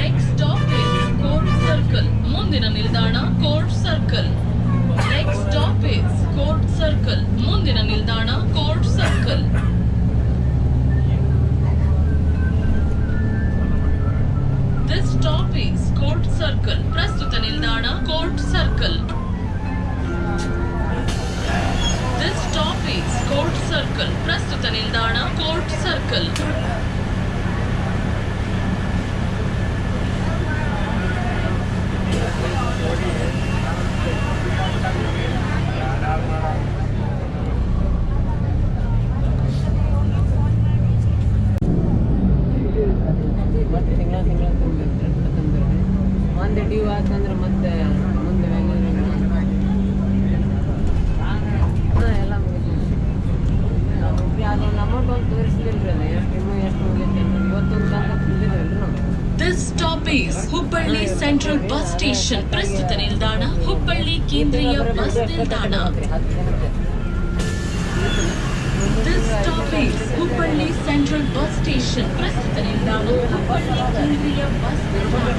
Next stop is Court Circle. ಮುಂದಿನ ನಿಲ್ದಾಣ Court Circle. Next stop is Court Circle. ಮುಂದಿನ ನಿಲ್ದಾಣ Court Circle. This stop is Court Circle. ಪ್ರಸ್ತುತ ನಿಲ್ದಾಣ Court Circle. This stop is Court Circle. ಪ್ರಸ್ತುತ ನಿಲ್ದಾಣ Court Circle. ಒಂದು due ಆತಂದ್ರೆ ಮತ್ತೆ ಮುಂದೆ ಎಲ್ಲ ಅದೊಂದು ಅಮೌಂಟ್ ಒಂದು ತೋರಿಸಲಿಲ್ಲ ಎಷ್ಟು ಇನ್ನೂ ಎಷ್ಟು ಮುಗಿಯುತ್ತೆ ಇವತ್ತೊಂದು ಗಂಟೆ ತುಂಬಿದ್ರಲ್ಲ ನಾವು. This stop is Hubli Central Bus Station. ಪ್ರಸ್ತುತ ನಿಲ್ದಾಣ ಹುಬ್ಬಳ್ಳಿ ಕೇಂದ್ರೀಯ ಬಸ್ ನಿಲ್ದಾಣ. This stop is Hubli Central Bus Station. ಪ್ರಸ್ತುತ ನಿಲ್ದಾಣ ಹುಬ್ಬಳ್ಳಿ ಕೇಂದ್ರೀಯ ಬಸ್ ನಿಲ್ದಾಣ.